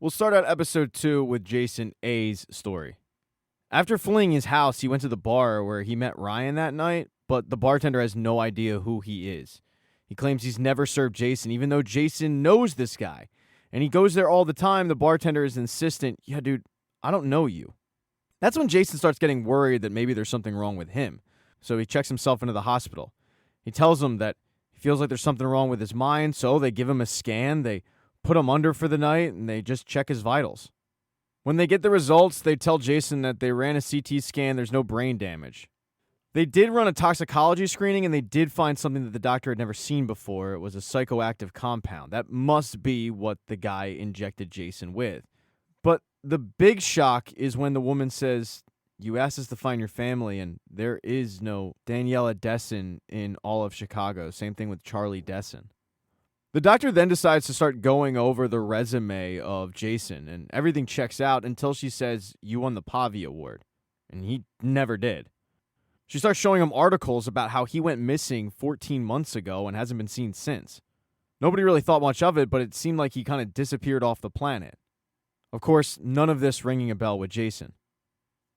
We'll start out episode 2 with Jason A's story. After fleeing his house, he went to the bar where he met Ryan that night, but the bartender has no idea who he is. He claims he's never served Jason, even though Jason knows this guy. And he goes there all the time. The bartender is insistent, "Yeah, dude, I don't know you." That's when Jason starts getting worried that maybe there's something wrong with him. So he checks himself into the hospital. He tells them that he feels like there's something wrong with his mind, so they give him a scan. They put him under for the night, and they just check his vitals. When they get the results, they tell Jason that they ran a CT scan, there's no brain damage. They did run a toxicology screening, and they did find something that the doctor had never seen before. It was a psychoactive compound. That must be what the guy injected Jason with. But the big shock is when the woman says, "You asked us to find your family, and there is no Daniela Desson in all of Chicago." Same thing with Charlie Desson. The doctor then decides to start going over the resume of Jason, and everything checks out until she says, "You won the Pavi Award." And he never did. She starts showing him articles about how he went missing 14 months ago and hasn't been seen since. Nobody really thought much of it, but it seemed like he kind of disappeared off the planet. Of course, none of this ringing a bell with Jason.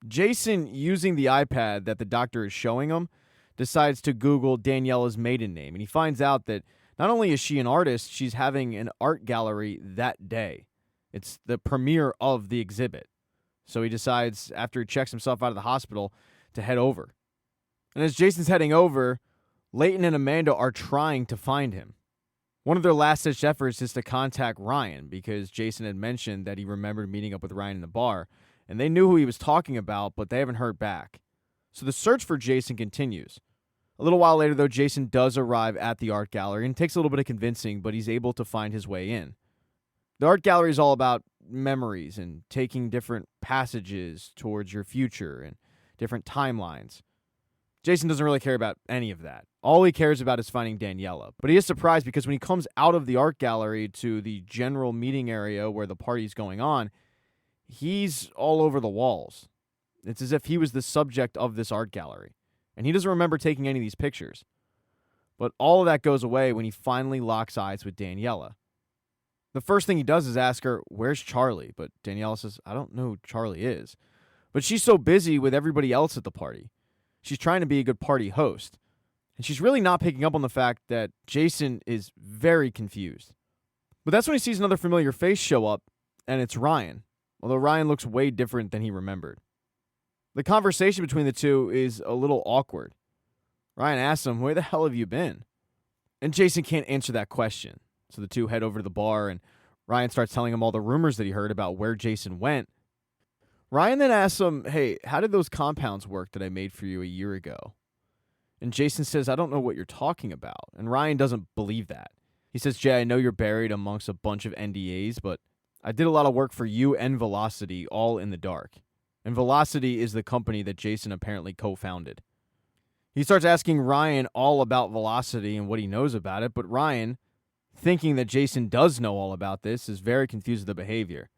Jason, using the iPad that the doctor is showing him, decides to Google Daniela's maiden name, and he finds out that not only is she an artist, she's having an art gallery that day. It's the premiere of the exhibit. So he decides, after he checks himself out of the hospital, to head over. And as Jason's heading over, Leighton and Amanda are trying to find him. One of their last-ditch efforts is to contact Ryan, because Jason had mentioned that he remembered meeting up with Ryan in the bar, and they knew who he was talking about, but they haven't heard back. So the search for Jason continues. A little while later, though, Jason does arrive at the art gallery, and it takes a little bit of convincing, but he's able to find his way in. The art gallery is all about memories and taking different passages towards your future and different timelines. Jason doesn't really care about any of that. All he cares about is finding Daniela. But he is surprised because when he comes out of the art gallery to the general meeting area where the party's going on, he's all over the walls. It's as if he was the subject of this art gallery. And he doesn't remember taking any of these pictures. But all of that goes away when he finally locks eyes with Daniela. The first thing he does is ask her, "Where's Charlie?" But Daniela says, "I don't know who Charlie is." But she's so busy with everybody else at the party. She's trying to be a good party host. And she's really not picking up on the fact that Jason is very confused. But that's when he sees another familiar face show up, and it's Ryan. Although Ryan looks way different than he remembered. The conversation between the two is a little awkward. Ryan asks him, "Where the hell have you been?" And Jason can't answer that question. So the two head over to the bar, and Ryan starts telling him all the rumors that he heard about where Jason went. Ryan then asks him, "Hey, how did those compounds work that I made for you a year ago?" And Jason says, "I don't know what you're talking about." And Ryan doesn't believe that. He says, "Jay, I know you're buried amongst a bunch of NDAs, but I did a lot of work for you and Velocity all in the dark." And Velocity is the company that Jason apparently co-founded. He starts asking Ryan all about Velocity and what he knows about it, but Ryan, thinking that Jason does know all about this, is very confused with the behavior.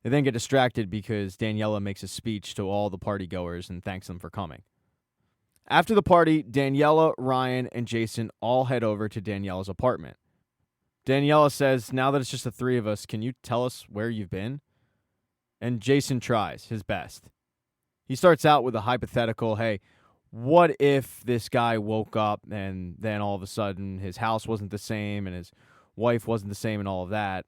They then get distracted because Daniela makes a speech to all the partygoers and thanks them for coming. After the party, Daniela, Ryan, and Jason all head over to Daniela's apartment. Daniela says, "Now that it's just the three of us, can you tell us where you've been?" And Jason tries his best. He starts out with a hypothetical, "Hey, what if this guy woke up and then all of a sudden his house wasn't the same and his wife wasn't the same and all of that?"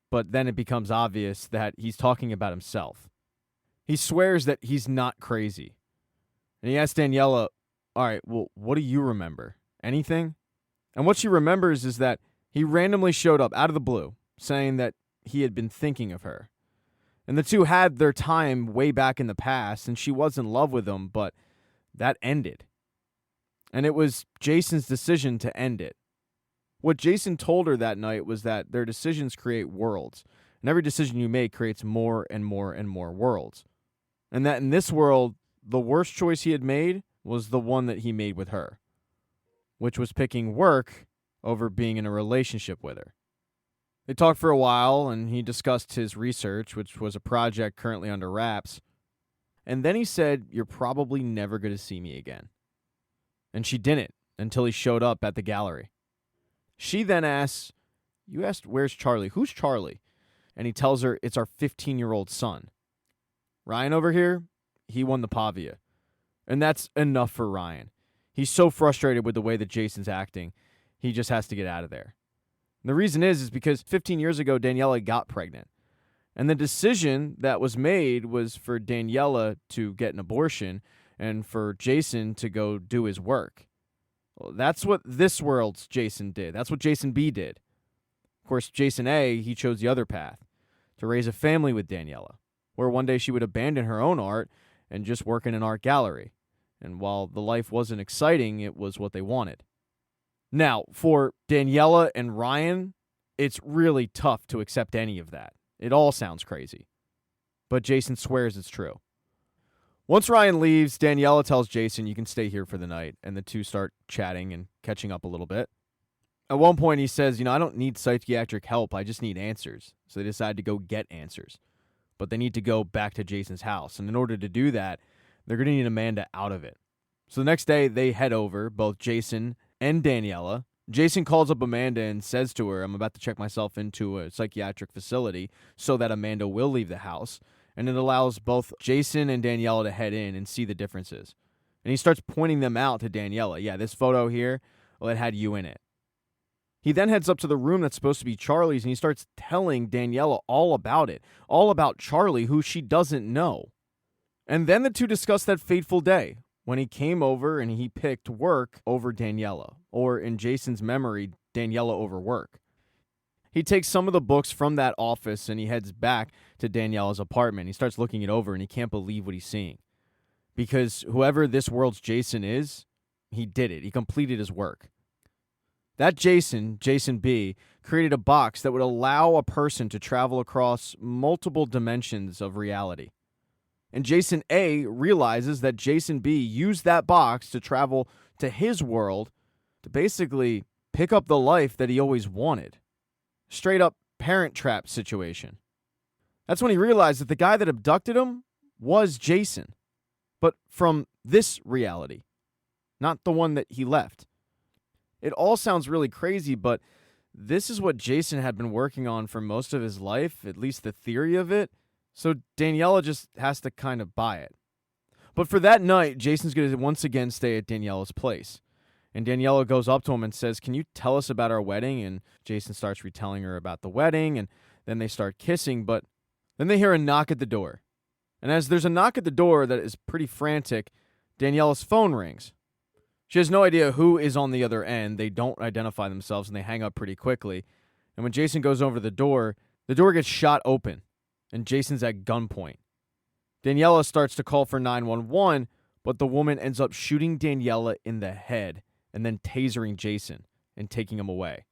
But then it becomes obvious that he's talking about himself. He swears that he's not crazy. And he asks Daniela, "All right, well, what do you remember? Anything?" And what she remembers is that he randomly showed up out of the blue, saying that he had been thinking of her. And the two had their time way back in the past, and she was in love with him, but that ended. And it was Jason's decision to end it. What Jason told her that night was that their decisions create worlds, and every decision you make creates more and more and more worlds. And that in this world, the worst choice he had made was the one that he made with her, which was picking work over being in a relationship with her. They talked for a while, and he discussed his research, which was a project currently under wraps. And then he said, "You're probably never going to see me again." And she didn't until he showed up at the gallery. She then asks, "You asked, where's Charlie? Who's Charlie?" and he tells her it's our 15-year-old son. Ryan over here, he won the Pavia. And that's enough for Ryan. He's so frustrated with the way that Jason's acting, he just has to get out of there. And the reason is because 15 years ago, Daniela got pregnant. And the decision that was made was for Daniela to get an abortion and for Jason to go do his work. Well, that's what this world's Jason did. That's what Jason B did. Of course, Jason A, he chose the other path, to raise a family with Daniela, where one day she would abandon her own art and just work in an art gallery. And while the life wasn't exciting, it was what they wanted. Now, for Daniela and Ryan, it's really tough to accept any of that. It all sounds crazy. But Jason swears it's true. Once Ryan leaves, Daniela tells Jason, you can stay here for the night, and the two start chatting and catching up a little bit. At one point, he says, I don't need psychiatric help, I just need answers. So they decide to go get answers. But they need to go back to Jason's house, and in order to do that, they're going to need Amanda out of it. So the next day, they head over, both Jason and Daniela. Jason calls up Amanda and says to her, I'm about to check myself into a psychiatric facility so that Amanda will leave the house. And it allows both Jason and Daniela to head in and see the differences. And he starts pointing them out to Daniela. Yeah, this photo here, well, it had you in it. He then heads up to the room that's supposed to be Charlie's, and he starts telling Daniela all about it, all about Charlie, who she doesn't know. And then the two discuss that fateful day when he came over and he picked work over Daniela, or in Jason's memory, Daniela over work. He takes some of the books from that office and he heads back to Daniela's apartment. He starts looking it over and he can't believe what he's seeing. Because whoever this world's Jason is, he did it. He completed his work. That Jason, Jason B, created a box that would allow a person to travel across multiple dimensions of reality. And Jason A realizes that Jason B used that box to travel to his world to basically pick up the life that he always wanted. Straight up Parent Trap situation. That's when he realized that the guy that abducted him was Jason, but from this reality, not the one that he left. It all sounds really crazy, but this is what Jason had been working on for most of his life, at least the theory of it, so Daniela just has to kind of buy it. But for that night, Jason's going to once again stay at Daniela's place. And Daniela goes up to him and says, can you tell us about our wedding? And Jason starts retelling her about the wedding, and then they start kissing, but then they hear a knock at the door. And as there's a knock at the door that is pretty frantic, Daniela's phone rings. She has no idea who is on the other end. They don't identify themselves, and they hang up pretty quickly. And when Jason goes over to the door gets shot open, and Jason's at gunpoint. Daniela starts to call for 911, but the woman ends up shooting Daniela in the head and then tasering Jason and taking him away.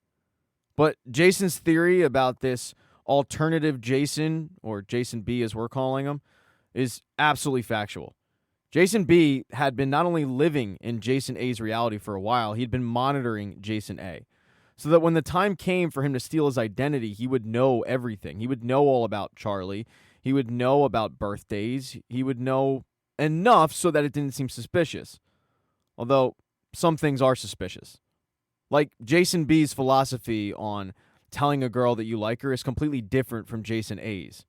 But Jason's theory about this alternative Jason, or Jason B as we're calling him, is absolutely factual. Jason B had been not only living in Jason A's reality for a while, he'd been monitoring Jason A. So that when the time came for him to steal his identity, he would know everything. He would know all about Charlie. He would know about birthdays. He would know enough so that it didn't seem suspicious. Although some things are suspicious. Like Jason B's philosophy on telling a girl that you like her is completely different from Jason A's.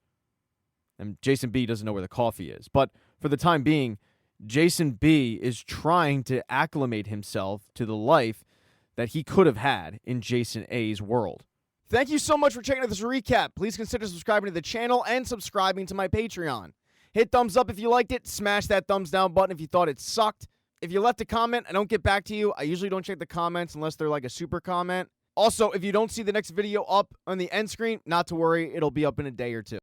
And Jason B doesn't know where the coffee is. But for the time being, Jason B is trying to acclimate himself to the life that he could have had in Jason A's world. Thank you so much for checking out this recap. Please consider subscribing to the channel and subscribing to my Patreon. Hit thumbs up if you liked it. Smash that thumbs down button if you thought it sucked. If you left a comment, I don't get back to you. I usually don't check the comments unless they're like a super comment. Also, if you don't see the next video up on the end screen, not to worry, it'll be up in a day or two.